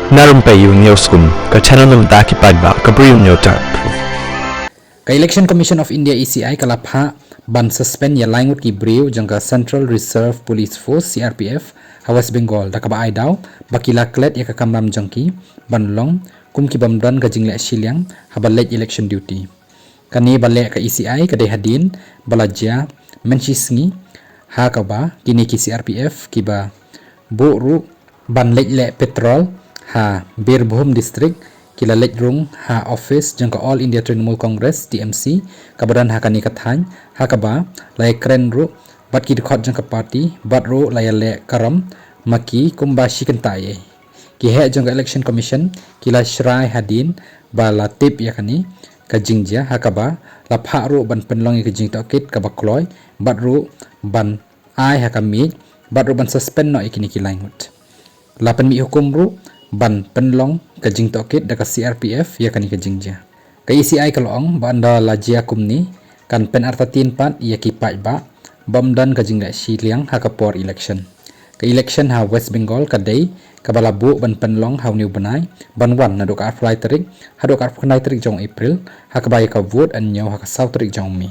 Na Rympei U ke channel nabynta ki paidbah ke Bri U Hynñiewtrep. Ka Election Commission of India ECI kalapha ban suspend ialeh ngut ki Bri U jang ka Central Reserve Police Force CRPF ha West Bengal da ka ba aidau bakila klet ya ka kamram jangki ban long kum ki bamdan ka jingle shiliang ha leit election duty kani bale ka ECI ka de hadin balajia menchisngi ha ka ba kini ki CRPF kiba baroh ban leit le petrol ha Birbhum district kila leit rung ha office jang ka All India Trinamool Congress TMC kabadan ha kani kathany ha ka ba lai kren ru bat ki khot jang ka party baroh la ialeh carrom maki kumbashi kentai ki he jang ka election commission kila shrai hadin ba la tip ya kani ka jingjia ha ka ba la pha ru ban penlong ka jing tokit ka ba kloi baroh ban ai ha ka mi baroh ban suspend no ikini ki langut la pen mi hukum ru ban penlong ka jing tokit da ka CRPF ya kani ka jingjia ka ECI kalong banda la jia kumni kan pen artatin pat ya ki paidbah bamdan ka jingla shiliang ha ka por election ka election ha West Bengal ka day ka balabu ban penlong ha new banai ban wan na do ka flight tarik ha do ka flight tarik jong April ha ka bay ka vote an nyaw ha ka south tarik jong mi